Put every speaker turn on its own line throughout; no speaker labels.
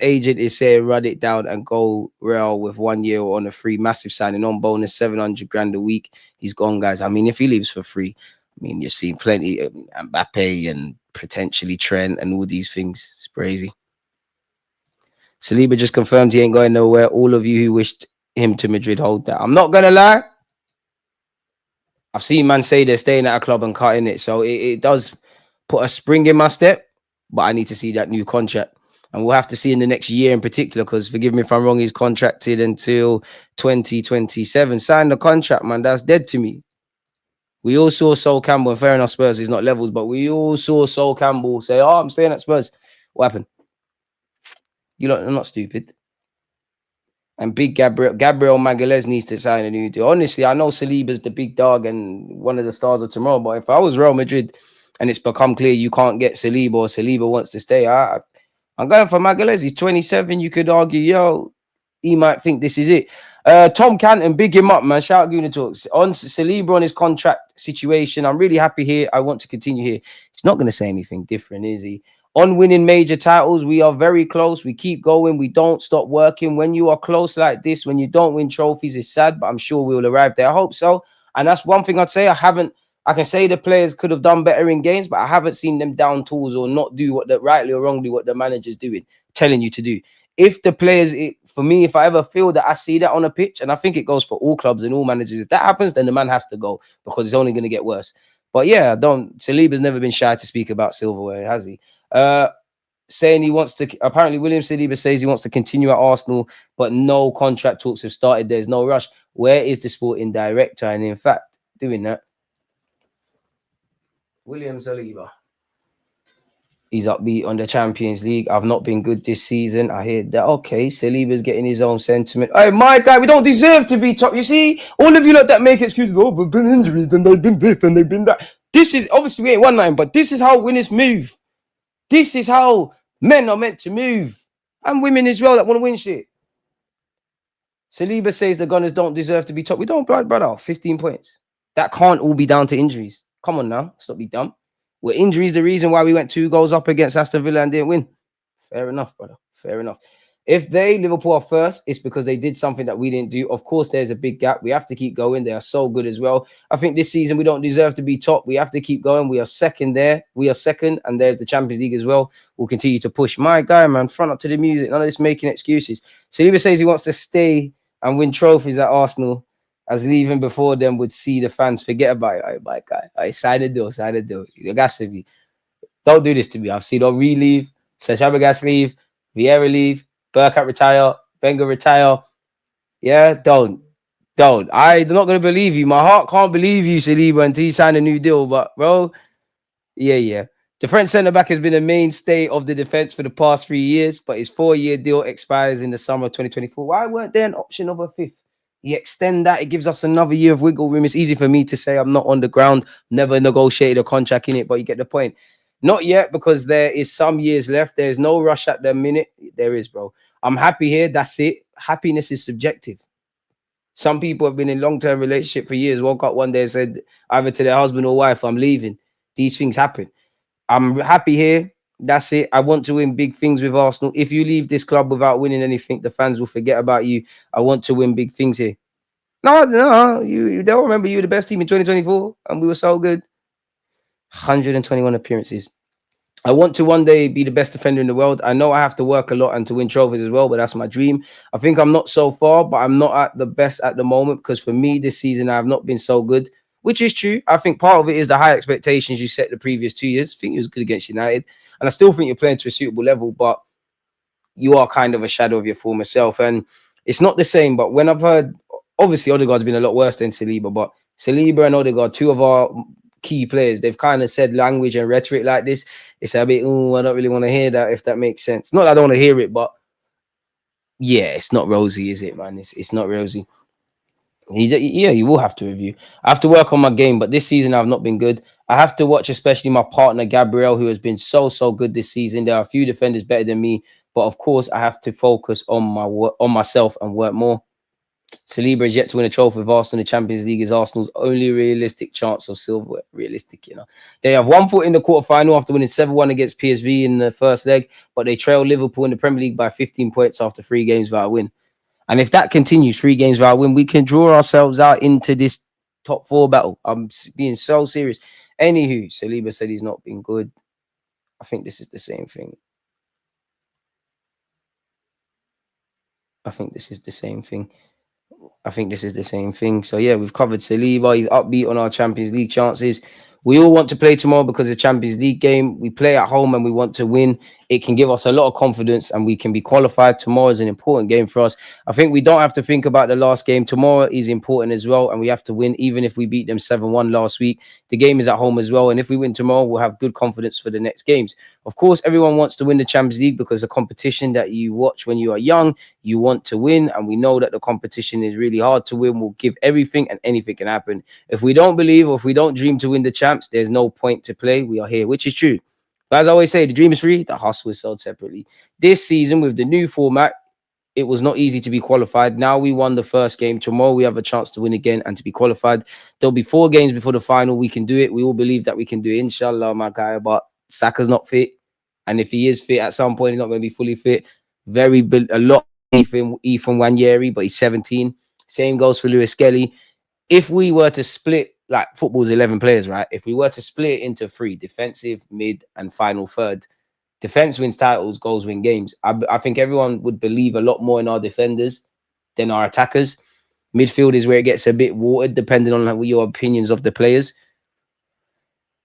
agent is saying run it down and go Real with 1 year on a free massive signing on bonus, 700 grand a week. He's gone, guys. I mean, if he leaves for free, I mean, you've seen plenty of Mbappe and potentially Trent and all these things. It's crazy. Saliba just confirmed he ain't going nowhere. All of you who wished him to Madrid, hold that. I'm not gonna lie. I've seen man say they're staying at a club and cutting it, so it does put a spring in my step. But I need to see that new contract, and we'll have to see in the next year in particular. Because forgive me if I'm wrong, he's contracted until 2027. Sign the contract, man. That's dead to me. We all saw Sol Campbell, and fair enough, Spurs is not levels, but we all saw Sol Campbell say, "Oh, I'm staying at Spurs." What happened? You lot are not stupid. And big Gabriel Magalhaes needs to sign a new deal. Honestly, I know Saliba's the big dog and one of the stars of tomorrow, but if I was Real Madrid and it's become clear you can't get Saliba or Saliba wants to stay, I'm going for Magalhaes. He's 27. You could argue, yo, he might think this is it. Tom Canton, big him up, man. Shout out Gooner Talks. On Saliba on his contract situation, I'm really happy here. I want to continue here. He's not going to say anything different, is he? On winning major titles, we are very close. We keep going. We don't stop working. When you are close like this, when you don't win trophies, it's sad, but I'm sure we'll arrive there. I hope so. And that's one thing I'd say. I can say the players could have done better in games, but I haven't seen them down tools or not do what rightly or wrongly what the manager's doing, telling you to do. If the players, for me, if I ever feel that I see that on a pitch, and I think it goes for all clubs and all managers, if that happens, then the man has to go because it's only going to get worse. But yeah, Saliba's never been shy to speak about silverware, has he? Saying he wants to, apparently William Saliba says he wants to continue at Arsenal, but no contract talks have started. There's no rush. Where is the sporting director? And in fact, doing that, William Saliba. He's upbeat on the Champions League. I've not been good this season. I hear that. Okay, Saliba's getting his own sentiment. Hey, my guy, we don't deserve to be top. You see, all of you lot that make excuses. Oh, we've been injured and they've been this and they've been that. This is obviously we ain't 1-9, but this is how winners move. This is how men are meant to move. And women as well that want to win shit. Saliba says the Gunners don't deserve to be top. We don't, brother. 15 points. That can't all be down to injuries. Come on now. Let's not be dumb. Were injuries the reason why we went 2 goals up against Aston Villa and didn't win? Fair enough, brother. Fair enough. If Liverpool are first, it's because they did something that we didn't do. Of course, there's a big gap. We have to keep going. They are so good as well. I think this season we don't deserve to be top. We have to keep going. We are second there. We are second, and there's the Champions League as well. We'll continue to push. My guy, man, front up to the music. None of this making excuses. Saliba says he wants to stay and win trophies at Arsenal, as leaving before them would see the fans forget about it. All right, my guy. All right, sign the deal. You got to be. Don't do this to me. I've seen Henri leave, Serge Fabregas leave, Vieira leave, Berta retire, Wenger retire. Yeah, don't. I'm not going to believe you. My heart can't believe you, Saliba, until you sign a new deal. But, bro, yeah. The French centre-back has been a mainstay of the defence for the past 3 years, but his 4-year deal expires in the summer of 2024. Why weren't there an option of a 5th? You extend that, it gives us another year of wiggle room. It's easy for me to say I'm not on the ground, never negotiated a contract in it, but you get the point. Not yet, because there is some years left. There's no rush at the minute. There is, bro. I'm happy here. That's it. Happiness is subjective. Some people have been in long-term relationship for years, woke up one day and said either to their husband or wife, I'm leaving. These things happen. I'm happy here. That's it. I want to win big things with Arsenal. If you leave this club without winning anything, the fans will forget about you. I want to win big things here. No, they'll remember you were the best team in 2024 and we were so good. 121 appearances. I want to one day be the best defender in the world. I know I have to work a lot and to win trophies as well, but that's my dream. I think I'm not so far, but I'm not at the best at the moment because for me this season I have not been so good, which is true. I think part of it is the high expectations you set the previous 2 years. I think it was good against United, and I still think you're playing to a suitable level, but you are kind of a shadow of your former self, and it's not the same. But when I've heard, obviously Odegaard's been a lot worse than Saliba, but Saliba and Odegaard, 2 of our key players, they've kind of said language and rhetoric like this. It's a bit, I don't really want to hear that, if that makes sense. Not that I don't want to hear it, but yeah, it's not rosy, is it, man? It's not rosy. Yeah, you will have to review. I have to work on my game, but this season I've not been good. I have to watch especially my partner, Gabriel, who has been so good this season. There are a few defenders better than me, but of course I have to focus on myself and work more. Saliba is yet to win a trophy with Arsenal in the Champions League. Is Arsenal's only realistic chance of silverware. Realistic, you know. They have 1 foot in the quarterfinal after winning 7-1 against PSV in the first leg, but they trail Liverpool in the Premier League by 15 points after 3 games without a win. And if that continues, 3 games without a win, we can draw ourselves out into this top 4 battle. I'm being so serious. Anywho, Saliba said he's not been good. I think this is the same thing. I think this is the same thing. So yeah, we've covered Saliba. He's upbeat on our Champions League chances. We all want to play tomorrow because the Champions League game. We play at home and we want to win. It can give us a lot of confidence and we can be qualified. Tomorrow is an important game for us. I think we don't have to think about the last game. Tomorrow is important as well, and we have to win, even if we beat them 7-1 last week. The game is at home as well, and if we win tomorrow, we'll have good confidence for the next games. Of course, everyone wants to win the Champions League because the competition that you watch when you are young, you want to win, and we know that the competition is really hard to win. We'll give everything and anything can happen. If we don't believe or if we don't dream to win the champs, there's no point to play. We are here, which is true. But as I always say, the dream is free, the hustle is sold separately. This season, with the new format, it was not easy to be qualified. Now we won the first game. Tomorrow we have a chance to win again and to be qualified. There'll be 4 games before the final. We can do it. We all believe that we can do it, inshallah, my guy. But Saka's not fit. And if he is fit at some point, he's not going to be fully fit. A lot Ethan Wanyeri, but he's 17. Same goes for Lewis Skelly. If we were to split, like football's 11 players, right? If we were to split it into 3, defensive, mid, and final third, defense wins titles, goals win games. I think everyone would believe a lot more in our defenders than our attackers. Midfield is where it gets a bit watered, depending on your opinions of the players.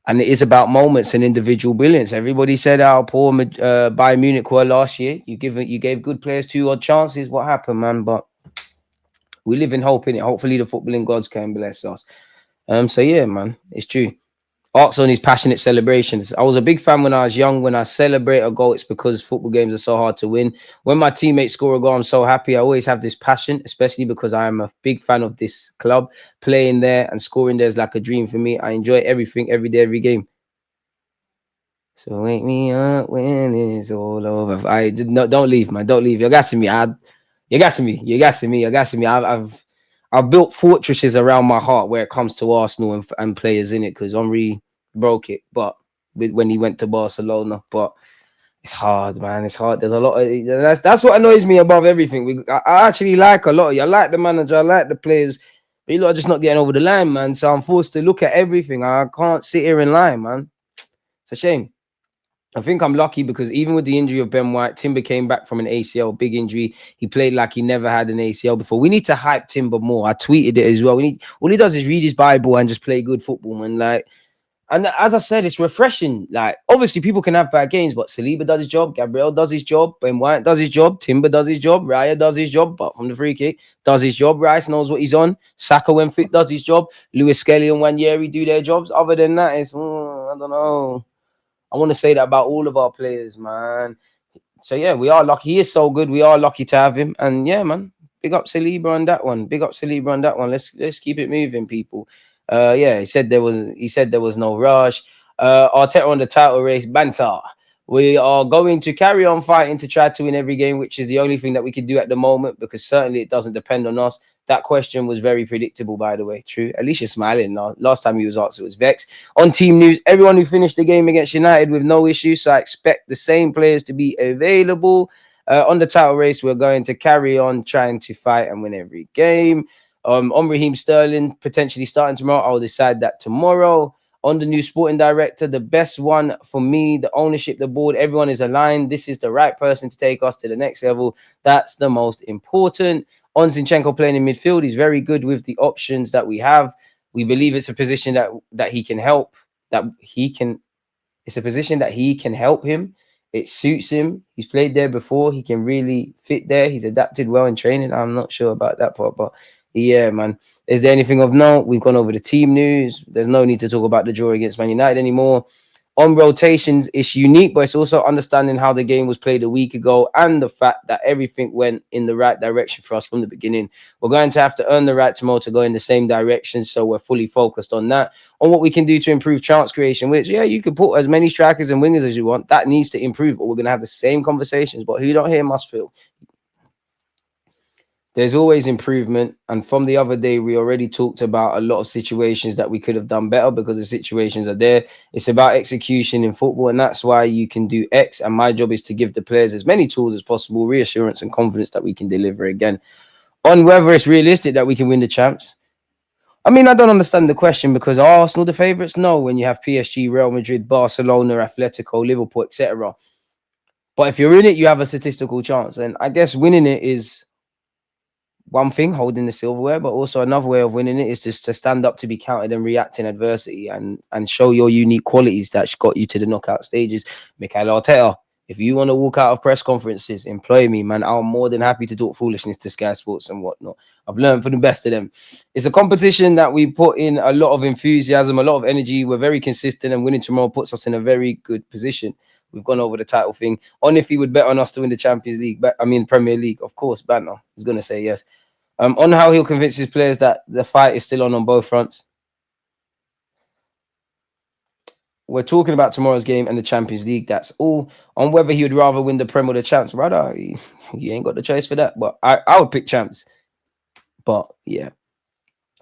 And it is about moments and individual brilliance. Everybody said how poor Bayern Munich were last year. You gave good players 2 odd chances. What happened, man? But we live in hope, innit? Hopefully the footballing gods can bless us. So yeah, man, it's true. Arts on his passionate celebrations. I was a big fan when I was young. When I celebrate a goal, it's because football games are so hard to win. When my teammates score a goal, I'm so happy. I always have this passion, especially because I am a big fan of this club. Playing there and scoring there is like a dream for me. I enjoy everything, every day, every game. So wake me up when it's all over. Don't leave, man. Don't leave. You're gassing me. You're gassing me. I've built fortresses around my heart where it comes to Arsenal and players in it, because Henry broke it, but when he went to Barcelona. But it's hard, man. It's hard. There's a lot of that's what annoys me above everything. I actually like a lot of you. I like the manager. I like the players. But you lot are just not getting over the line, man. So I'm forced to look at everything. I can't sit here and lie, man. It's a shame. I think I'm lucky because even with the injury of Ben White, Timber came back from an ACL, big injury. He played like he never had an ACL before. We need to hype Timber more. I tweeted it as well. All he does is read his Bible and just play good football, man. And as I said, it's refreshing. Like, obviously, people can have bad games, but Saliba does his job, Gabriel does his job, Ben White does his job, Timber does his job, Raya does his job, but from the free kick, does his job. Rice knows what he's on. Saka, when fit, does his job. Lewis Skelly and Wanyeri do their jobs. Other than that, I don't know. I want to say that about all of our players, man. So yeah, we are lucky. He is so good. We are lucky to have him. And yeah, man, big up Saliba on that one. Let's keep it moving, people. Yeah, he said there was no rush. Arteta on the title race, banter. We are going to carry on fighting to try to win every game, which is the only thing that we can do at the moment, because certainly it doesn't depend on us. That question was very predictable, by the way. True. At least you're smiling now. Last time he was asked, it was vexed. On team news, everyone who finished the game against United with no issues, so I expect the same players to be available. On the title race, we're going to carry on trying to fight and win every game. On Raheem Sterling potentially starting tomorrow, I'll decide that tomorrow. On the new sporting director, the best one for me, the ownership, the board, everyone is aligned. This is the right person to take us to the next level. That's the most important. On Zinchenko playing in midfield, he's very good with the options that we have. We believe it's a position that he can help. It's a position that he can help him. It suits him. He's played there before. He can really fit there. He's adapted well in training. I'm not sure about that part, but yeah, man. Is there anything of note? We've gone over the team news. There's no need to talk about the draw against Man United anymore. On rotations, it's unique, but it's also understanding how the game was played a week ago and the fact that everything went in the right direction for us from the beginning. We're going to have to earn the right tomorrow to go in the same direction, so we're fully focused on that. On what we can do to improve chance creation, which, yeah, you can put as many strikers and wingers as you want. That needs to improve, or we're going to have the same conversations, but who don't hear must feel. There's always improvement. And from the other day, we already talked about a lot of situations that we could have done better because the situations are there. It's about execution in football. And that's why you can do X. And my job is to give the players as many tools as possible, reassurance and confidence that we can deliver again. On whether it's realistic that we can win the champs. I mean, I don't understand the question because are Arsenal the favourites? No, when you have PSG, Real Madrid, Barcelona, Atletico, Liverpool, etc. But if you're in it, you have a statistical chance. And I guess winning it is one thing, holding the silverware, but also another way of winning it is just to stand up to be counted and react in adversity and show your unique qualities that got you to the knockout stages. Mikel Arteta, if you want to walk out of press conferences, employ me, man. I'm more than happy to talk foolishness to Sky Sports and whatnot. I've learned from the best of them. It's a competition that we put in a lot of enthusiasm, a lot of energy. We're very consistent, and winning tomorrow puts us in a very good position. We've gone over the title thing. On if he would bet on us to win the Champions League, Premier League, of course, Banter is going to say yes. On how he'll convince his players that the fight is still on both fronts. We're talking about tomorrow's game and the Champions League. That's all. On whether he would rather win the Prem or the Champs, brother, you ain't got the choice for that. But I would pick Champs. But yeah,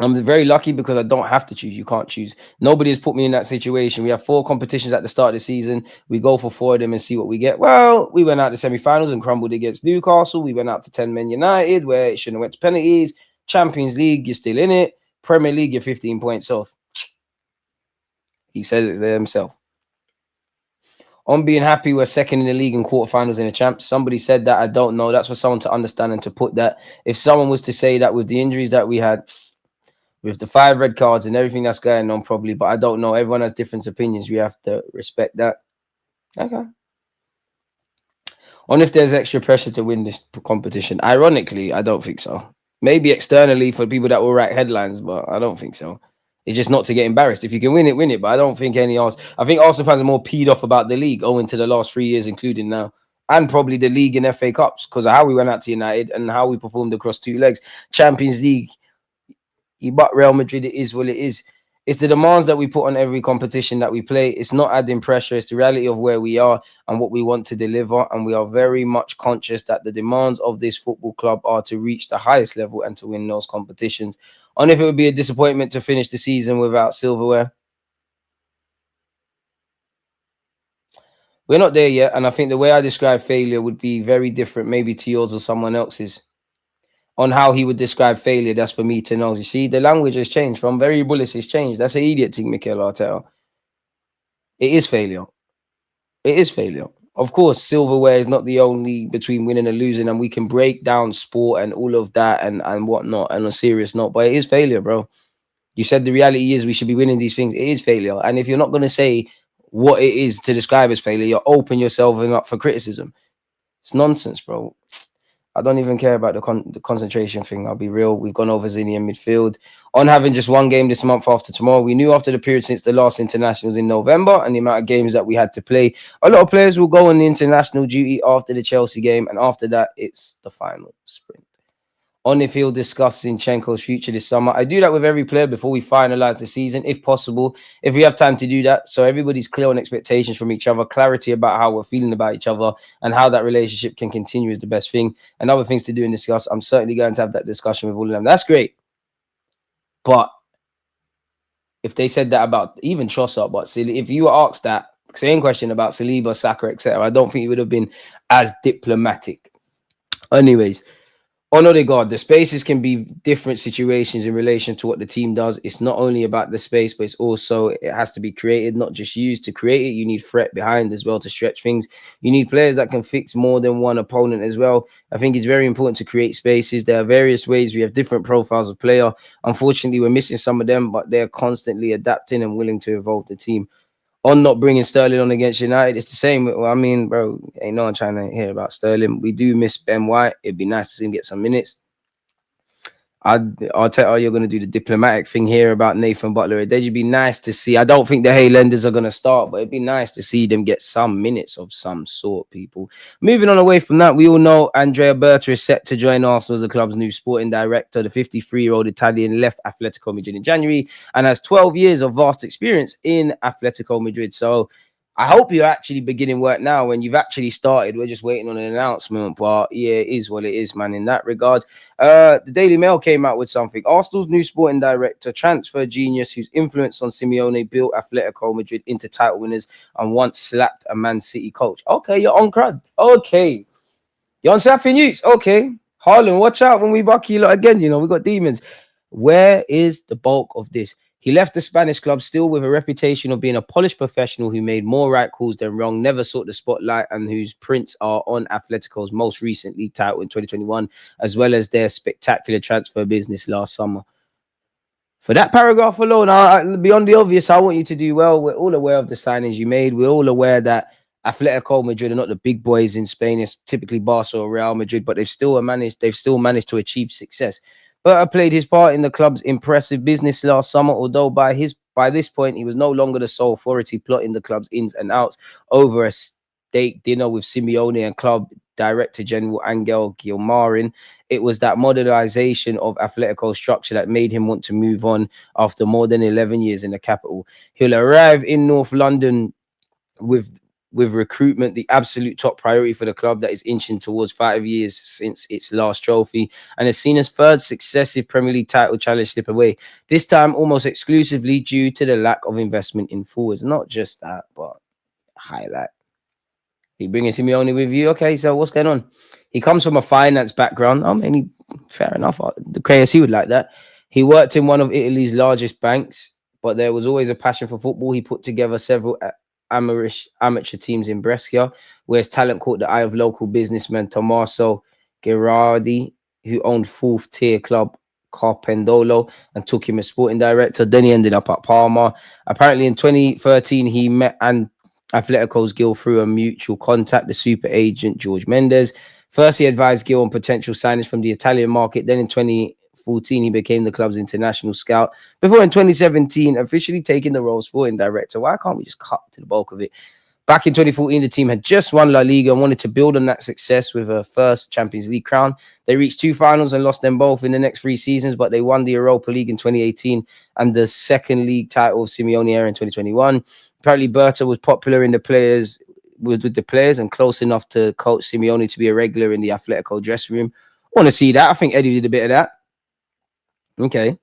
I'm very lucky because I don't have to choose. You can't choose. Nobody has put me in that situation. We have 4 competitions at the start of the season. We go for 4 of them and see what we get. Well, we went out to semi-finals and crumbled against Newcastle. We went out to 10 Men United where it shouldn't have went to penalties. Champions League, you're still in it. Premier League, you're 15 points off. He says it there himself. On being happy we're second in the league and quarterfinals in the champs. Somebody said that. I don't know. That's for someone to understand and to put that. If someone was to say that with the injuries that we had, with the 5 red cards and everything that's going on, probably, but I don't know. Everyone has different opinions. We have to respect that. Okay. On if there's extra pressure to win this competition. Ironically, I don't think so. Maybe externally for people that will write headlines, but I don't think so. It's just not to get embarrassed. If you can win it, win it. But I don't think any else. I think Arsenal fans are more peed off about the league owing to the last 3 years, including now. And probably the league and FA Cups because of how we went out to United and how we performed across 2 legs. Champions League, you butt Real Madrid, it is what it is. It's the demands that we put on every competition that we play. It's not adding pressure. It's the reality of where we are and what we want to deliver. And we are very much conscious that the demands of this football club are to reach the highest level and to win those competitions. And if it would be a disappointment to finish the season without silverware, we're not there yet. And I think the way I describe failure would be very different, maybe to yours or someone else's. On how he would describe failure, that's for me to know. You see, the language has changed from very bullish, it's changed. That's an idiot thing, Mikel Arteta. It is failure. It is failure. Of course, silverware is not the only between winning and losing, and we can break down sport and all of that and whatnot and on a serious note, but it is failure, bro. You said the reality is we should be winning these things. It is failure. And if you're not going to say what it is to describe as failure, you're open yourself up for criticism. It's nonsense, bro. I don't even care about the concentration thing. I'll be real. We've gone over Zinni in midfield. On having just 1 game this month after tomorrow, we knew after the period since the last internationals in November and the amount of games that we had to play, a lot of players will go on the international duty after the Chelsea game. And after that, it's the final sprint. On if he'll discuss Zinchenko's future this summer. I do that with every player before we finalize the season, if possible, if we have time to do that. So everybody's clear on expectations from each other, clarity about how we're feeling about each other and how that relationship can continue is the best thing. And other things to do and discuss. I'm certainly going to have that discussion with all of them. That's great. But if they said that about even Trossard, but if you were asked that same question about Saliba, Saka, etc., I don't think it would have been as diplomatic. Anyways, on Odegaard, the spaces can be different situations in relation to what the team does. It's not only about the space, but it's also, it has to be created, not just used. To create it, you need threat behind as well to stretch things. You need players that can fix more than one opponent as well. I think it's very important to create spaces. There are various ways. We have different profiles of player. Unfortunately, we're missing some of them, but they're constantly adapting and willing to evolve the team. On not bringing Sterling on against United, it's the same. Well, I mean, bro, ain't no one trying to hear about Sterling. We do miss Ben White. It'd be nice to see him get some minutes. I'll tell you, you're going to do the diplomatic thing here about Nathan Butler. It'd be nice to see. I don't think the Highlanders are going to start, but it'd be nice to see them get some minutes of some sort, people. Moving on away from that, we all know Andrea Berta is set to join Arsenal as the club's new sporting director. The 53-year-old Italian left Atletico Madrid in January and has 12 years of vast experience in Atletico Madrid. So I hope you're actually beginning work now when you've actually started. We're just waiting on an announcement. But yeah, it is what it is, man, in that regard. The Daily Mail came out with something. Arsenal's new sporting director, transfer genius whose influence on Simeone built Atletico Madrid into title winners and once slapped a Man City coach. Okay, you're on crud. Okay. You're on Sappy News. Okay. Harlan, watch out when we buck you lot again. You know, we got demons. Where is the bulk of this? He left the Spanish club still with a reputation of being a polished professional who made more right calls than wrong, never sought the spotlight, and whose prints are on Atletico's most recent league title in 2021, as well as their spectacular transfer business last summer. For that paragraph alone, beyond the obvious, I want you to do well. We're all aware of the signings you made. We're all aware that Atletico Madrid are not the big boys in Spain. It's typically Barca or Real Madrid, but they've still managed to achieve success. Berta played his part in the club's impressive business last summer, although by this point he was no longer the sole authority plotting the club's ins and outs over a steak dinner with Simeone and club director general Angel Gilmarin. It was that modernization of Atletico's structure that made him want to move on after more than 11 years in the capital. He'll arrive in North London with recruitment the absolute top priority for the club that is inching towards 5 years since its last trophy and has seen its third successive Premier League title challenge slip away, this time almost exclusively due to the lack of investment in forwards. Not just that, but highlight. You bringing Simeone with you? Okay, so what's going on? He comes from a finance background. I mean, fair enough. The KSC would like that. He worked in one of Italy's largest banks, but there was always a passion for football. He put together several amateur teams in Brescia, where his talent caught the eye of local businessman Tommaso Gherardi, who owned fourth tier club Carpendolo and took him as sporting director. Then he ended up at Parma. Apparently, in 2013, he met and Atletico's Gil through a mutual contact, the super agent George Mendes. First, he advised Gil on potential signings from the Italian market. Then in 2014, he became the club's international scout. Before in 2017, officially taking the role of sporting director. Why can't we just cut to the bulk of it? Back in 2014, the team had just won La Liga and wanted to build on that success with a first Champions League crown. They reached two finals and lost them both in the next 3 seasons, but they won the Europa League in 2018 and the second league title of Simeone era in 2021. Apparently, Berta was popular in the players with the players and close enough to coach Simeone to be a regular in the Atletico dressing room. I want to see that. I think Eddie did a bit of that. Okay.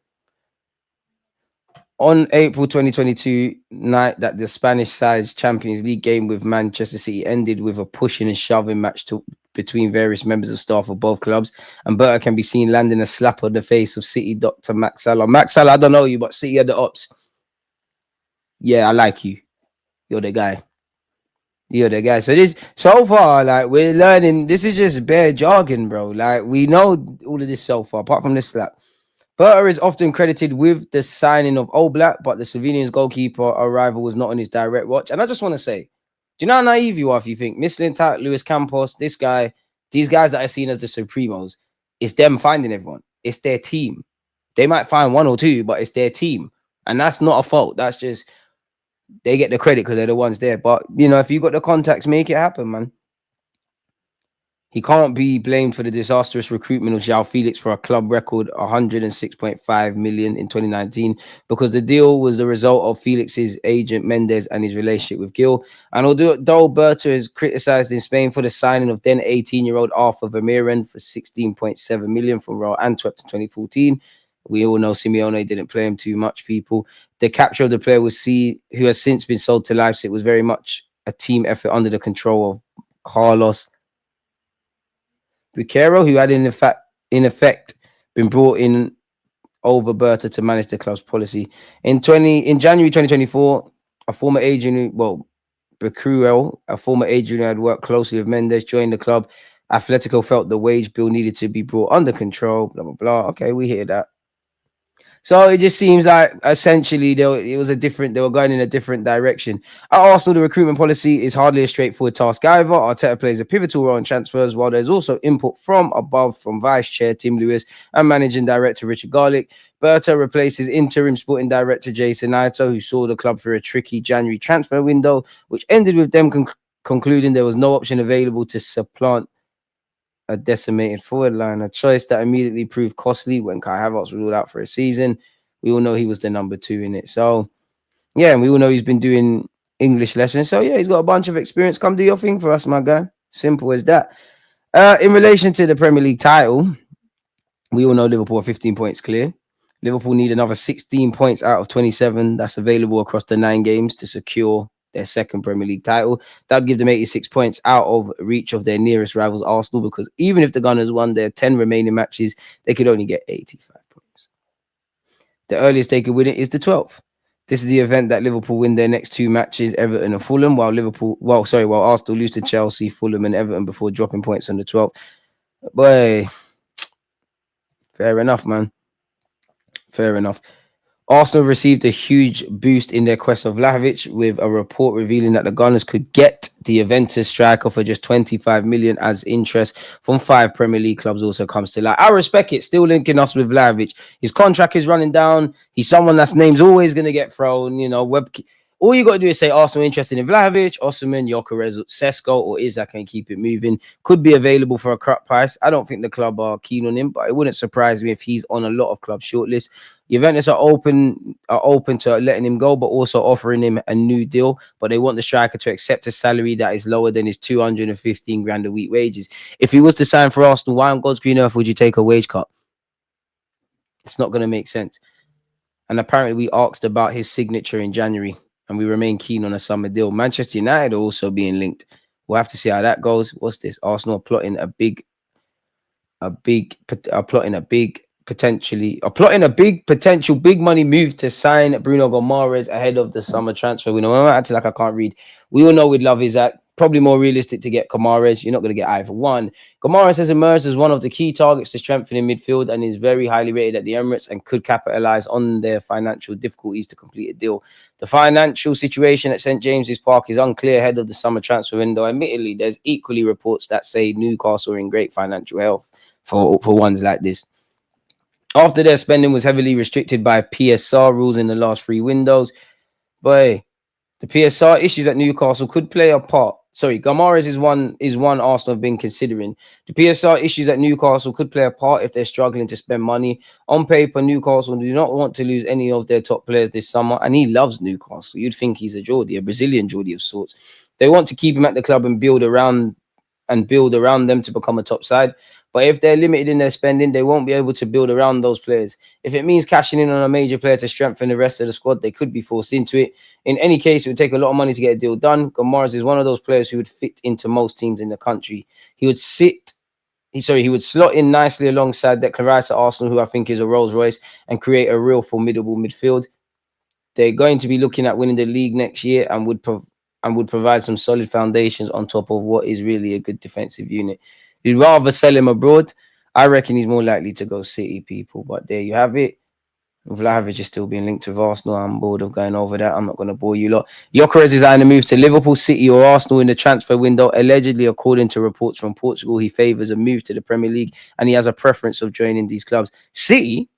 On April 2022 night that the Spanish side's Champions League game with Manchester City ended with a pushing and shoving match between various members of staff of both clubs, and Berta can be seen landing a slap on the face of City Dr. Max Salah. Max Salah, I don't know you, but City are the ops. Yeah, I like you. You're the guy. You're the guy. So far, like, we're learning. This is just bare jargon, bro. Like, we know all of this so far, apart from this slap. Berta is often credited with the signing of Oblak, but the Slovenian's goalkeeper arrival was not on his direct watch. And I just want to say, do you know how naive you are if you think Mislintat, Luis Campos, this guy, these guys that are seen as the Supremos, it's them finding everyone. It's their team. They might find one or two, but it's their team. And that's not a fault. That's just, they get the credit because they're the ones there. But, you know, if you got the contacts, make it happen, man. He can't be blamed for the disastrous recruitment of João Felix for a club record 106.5 million in 2019 because the deal was the result of Felix's agent Mendes and his relationship with Gil. And although Berta is criticised in Spain for the signing of then 18-year-old Arthur Vermeeren for 16.7 million from Royal Antwerp in 2014, we all know Simeone didn't play him too much, people. The capture of the player who has since been sold to Leipzig was very much a team effort under the control of Carlos Buquero, who had in effect been brought in over Berta to manage the club's policy. In January 2024, a former agent, Buquero, a former agent who had worked closely with Mendes, joined the club. Atletico felt the wage bill needed to be brought under control. Blah blah blah. Okay, we hear that. So it just seems like essentially they were going in a different direction. At Arsenal, the recruitment policy is hardly a straightforward task either. Arteta plays a pivotal role in transfers, while there's also input from above from Vice Chair Tim Lewis and Managing Director Richard Garlick. Berta replaces interim sporting director Jason Naito, who saw the club through a tricky January transfer window, which ended with them concluding there was no option available to supplant a decimated forward line, a choice that immediately proved costly when Kai Havertz ruled out for a season. We all know he was the number 2 in it. So, yeah, and we all know he's been doing English lessons. So yeah, he's got a bunch of experience. Come do your thing for us, my guy. Simple as that. In relation to the Premier League title, we all know Liverpool are 15 points clear. Liverpool need another 16 points out of 27 that's available across the 9 games to secure their second Premier League title. That would give them 86 points out of reach of their nearest rivals, Arsenal, because even if the Gunners won their 10 remaining matches, they could only get 85 points. The earliest they could win it is the 12th. This is the event that Liverpool win their next 2 matches, Everton and Fulham, while Arsenal lose to Chelsea, Fulham, and Everton before dropping points on the 12th. Boy, fair enough, man. Fair enough. Arsenal received a huge boost in their quest of Vlahovic, with a report revealing that the Gunners could get the Juventus striker for just 25 million as interest from 5 Premier League clubs also comes to light. I respect it. Still linking us with Vlahovic. His contract is running down. He's someone that's name's always going to get thrown. All you got to do is say Arsenal interested in Vlahovic, Osimhen, Gyökeres, Sesko, or Isak, and keep it moving. Could be available for a cut price. I don't think the club are keen on him, but it wouldn't surprise me if he's on a lot of club shortlists. Juventus are open to letting him go, but also offering him a new deal. But they want the striker to accept a salary that is lower than his 215 grand a week wages. If he was to sign for Arsenal, why on God's green earth would you take a wage cut? It's not going to make sense. And apparently we asked about his signature in January, and we remain keen on a summer deal. Manchester United are also being linked. We'll have to see how that goes. What's this? Arsenal plotting a big potential big money move to sign Bruno Gomes ahead of the summer transfer. We know I'm acting like I can't read. We all know we'd love Isaac. Probably more realistic to get Gomes. You're not going to get either one. Gomes has emerged as one of the key targets to strengthen in midfield and is very highly rated at the Emirates and could capitalize on their financial difficulties to complete a deal. The financial situation at St. James's Park is unclear ahead of the summer transfer window. Admittedly, there's equally reports that say Newcastle are in great financial health for ones like this. After their spending was heavily restricted by PSR rules in the last 3 windows, the PSR issues at Newcastle could play a part. Sorry, Gomes is one Arsenal have been considering. The PSR issues at Newcastle could play a part if they're struggling to spend money. On paper, Newcastle do not want to lose any of their top players this summer, and he loves Newcastle. You'd think he's a Geordie, a Brazilian Geordie of sorts. They want to keep him at the club and build around them to become a top side. But if they're limited in their spending, they won't be able to build around those players. If it means cashing in on a major player to strengthen the rest of the squad, they could be forced into it. In any case, it would take a lot of money to get a deal done. Gomes is one of those players who would fit into most teams in the country. He would slot in nicely alongside Declan Rice at Arsenal, who I think is a Rolls Royce, and create a real formidable midfield. They're going to be looking at winning the league next year and would provide some solid foundations on top of what is really a good defensive unit. You'd rather sell him abroad. I reckon he's more likely to go City, people. But there you have it. Vlahovic is still being linked with Arsenal. I'm bored of going over that. I'm not going to bore you lot. Gyökeres is eyeing a move to Liverpool, City, or Arsenal in the transfer window. Allegedly, according to reports from Portugal, he favours a move to the Premier League, and he has a preference of joining these clubs. City,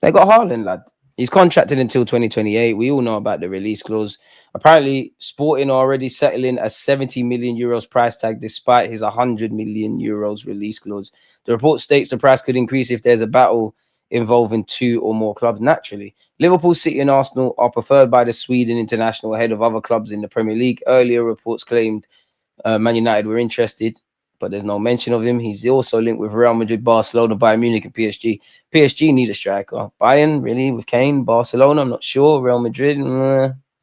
they got Haaland, lad. He's contracted until 2028. We all know about the release clause. Apparently, Sporting are already settling a 70 million euros price tag despite his 100 million euros release clause. The report states the price could increase if there's a battle involving 2 or more clubs naturally. Liverpool, City and Arsenal are preferred by the Sweden international ahead of other clubs in the Premier League. Earlier reports claimed Man United were interested, but there's no mention of him. He's also linked with Real Madrid, Barcelona, Bayern Munich and PSG. PSG need a striker. Bayern, really, with Kane. Barcelona, I'm not sure. Real Madrid,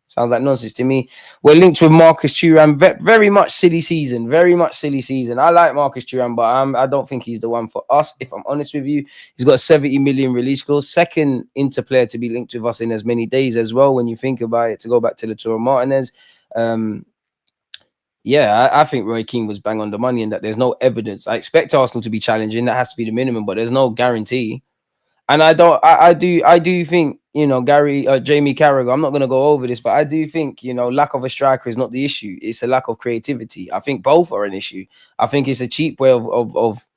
sounds like nonsense to me. We're linked with Marcus Thuram. Very much silly season. Very much silly season. I like Marcus Thuram, but I don't think he's the one for us, if I'm honest with you. He's got a 70 million release clause. Second Inter player to be linked with us in as many days as well, when you think about it, to go back to Lautaro Martinez. I think Roy Keane was bang on the money in that there's no evidence. I expect Arsenal to be challenging. That has to be the minimum, but there's no guarantee. And I do think, Jamie Carragher, I'm not going to go over this, but I do think, lack of a striker is not the issue. It's a lack of creativity. I think both are an issue. I think it's a cheap way of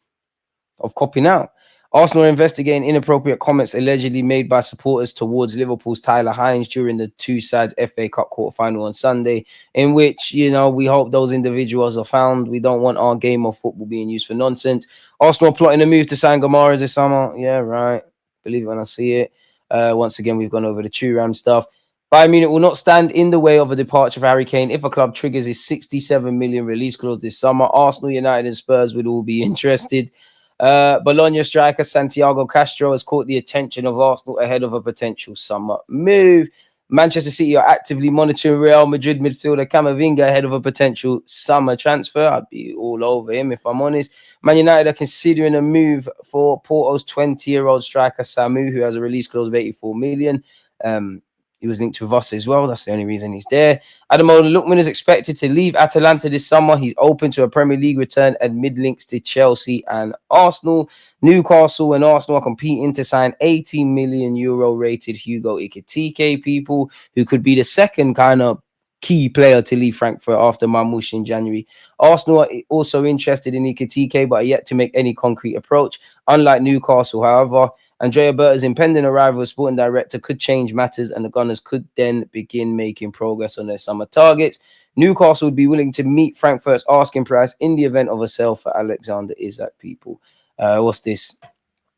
copying out. Arsenal are investigating inappropriate comments allegedly made by supporters towards Liverpool's Tyler Hines during the 2 sides FA Cup quarter-final on Sunday, in which, we hope those individuals are found. We don't want our game of football being used for nonsense. Arsenal plotting a move to sign Gomes this summer. Yeah, right. Believe it when I see it. Once again, we've gone over the Thuram stuff. Bayern Munich will not stand in the way of a departure for Harry Kane if a club triggers his 67 million release clause this summer. Arsenal, United, and Spurs would all be interested. Bologna striker Santiago Castro has caught the attention of Arsenal ahead of a potential summer move. Manchester City are actively monitoring Real Madrid midfielder Camavinga ahead of a potential summer transfer. I'd be all over him if I'm honest. Man United are considering a move for Porto's 20-year-old striker Samu, who has a release clause of 84 million. He was linked with us as well. That's the only reason he's there. Ademola Lookman is expected to leave Atalanta this summer. He's open to a Premier League return amid links to Chelsea and Arsenal. Newcastle and Arsenal are competing to sign 80 million euro rated Hugo Ekitike, people, who could be the second kind of key player to leave Frankfurt after Mamouche in January. Arsenal are also interested in Ekitike, but are yet to make any concrete approach. Unlike Newcastle, however, Andrea Berta's impending arrival as sporting director could change matters, and the Gunners could then begin making progress on their summer targets. Newcastle would be willing to meet Frankfurt's asking price in the event of a sale for Alexander Isak, people. What's this?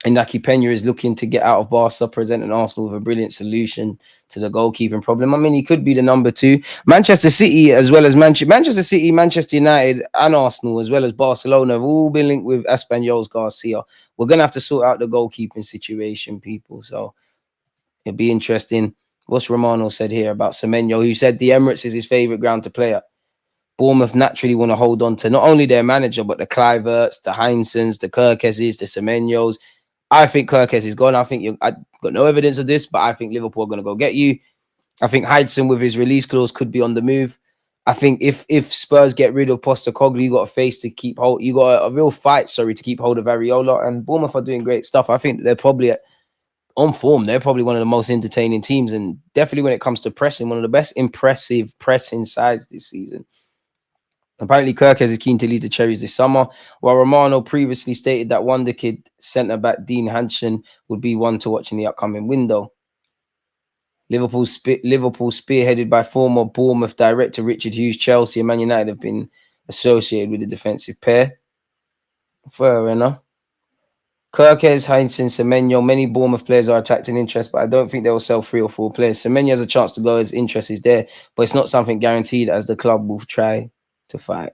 Inaki Pena is looking to get out of Barca, presenting Arsenal with a brilliant solution to the goalkeeping problem. I mean, he could be the number two. Manchester City, as well as Manchester City, Manchester United, and Arsenal, as well as Barcelona, have all been linked with Espanyol's Garcia. We're going to have to sort out the goalkeeping situation, people. So it'll be interesting. What's Romano said here about Semenyo, who said the Emirates is his favourite ground to play at. Bournemouth naturally want to hold on to not only their manager, but the Kluiverts, the Heinsens, the Kerkeses, the Semenyos. I think Kerkes is gone. I got no evidence of this, but I think Liverpool are going to go get you. I think Heidson with his release clause could be on the move. I think if Spurs get rid of Postecoglou, you got a face to keep hold. You got a real fight, to keep hold of Areola. And Bournemouth are doing great stuff. I think they're probably on form. They're probably one of the most entertaining teams, and definitely when it comes to pressing, one of the best impressive pressing sides this season. Apparently, Kerkez is keen to lead the Cherries this summer, while Romano previously stated that wonder kid centre-back Dean Hansen would be one to watch in the upcoming window. Liverpool spearheaded by former Bournemouth director Richard Hughes, Chelsea and Man United have been associated with the defensive pair. Fair enough. Kerkez, Heinzen, Semenyo, many Bournemouth players are attracting interest, but I don't think they will sell 3 or 4 players. Semenyo has a chance to go as interest is there, but it's not something guaranteed, as the club will try to fight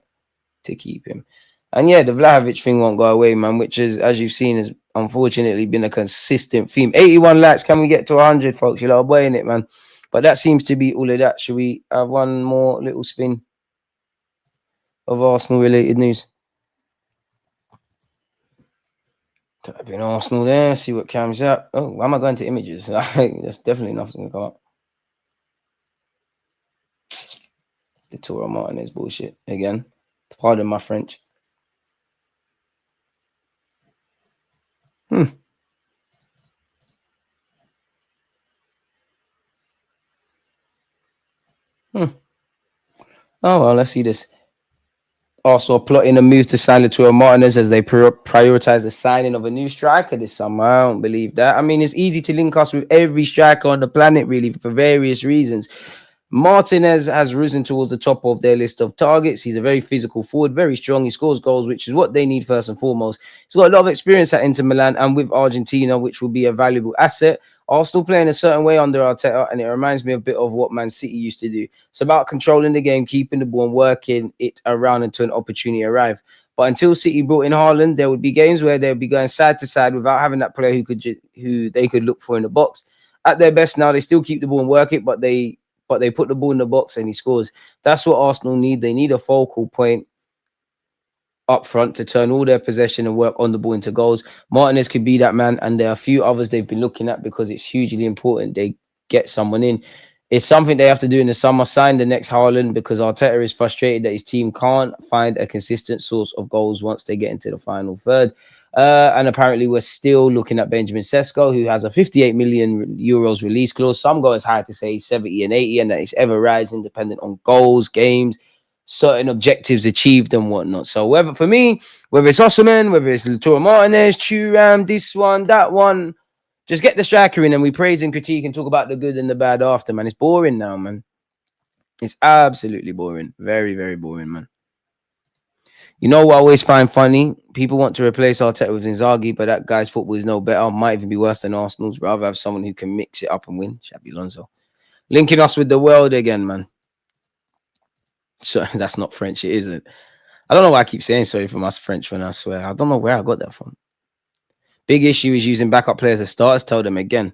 to keep him. And yeah, the Vlahovic thing won't go away, man, which is, as you've seen, has unfortunately been a consistent theme. 81 likes. Can we get to 100, folks? You're boy in it, man. But that seems to be all of that. Should we have one more little spin of Arsenal-related news? Type in Arsenal there, see what comes up. Oh, why am I going to images? That's definitely nothing to come up. The Toro Martinez bullshit again. Pardon my French. Oh, well, let's see this. Also plotting a move to sign Toro Martinez as they prioritize the signing of a new striker this summer. I don't believe that. I mean, it's easy to link us with every striker on the planet, really, for various reasons. Martinez has risen towards the top of their list of targets. He's a very physical forward, very strong. He scores goals, which is what they need first and foremost. He's got a lot of experience at Inter Milan and with Argentina, which will be a valuable asset. Arsenal playing a certain way under Arteta, and it reminds me a bit of what Man City used to do. It's about controlling the game, keeping the ball and working it around until an opportunity arrives. But until City brought in Haaland, there would be games where they would be going side to side without having that player who they could look for in the box. At their best now, they still keep the ball and work it, but they put the ball in the box and he scores. That's what Arsenal need. They need a focal point up front to turn all their possession and work on the ball into goals. Martinez could be that man, and there are a few others they've been looking at because it's hugely important they get someone in. It's something they have to do in the summer. Sign the next Haaland, because Arteta is frustrated that his team can't find a consistent source of goals once they get into the final third. And apparently we're still looking at Benjamin Sesko, who has a 58 million euros release clause. Some go as high to say 70 and 80, and that it's ever rising dependent on goals, games, certain objectives achieved and whatnot. So whether it's Osman, whether it's Lautaro Martinez, Thuram, this one, that one, just get the striker in and we praise and critique and talk about the good and the bad after, man. It's boring now, man. It's absolutely boring. Very, very boring, man. You know what I always find funny? People want to replace Arteta with Inzaghi, but that guy's football is no better. Might even be worse than Arsenal's. Rather have someone who can mix it up and win. Xabi Alonso. Linking us with the world again, man. So that's not French, it isn't. I don't know why I keep saying sorry for my French when I swear. I don't know where I got that from. Big issue is using backup players as starters. Tell them again.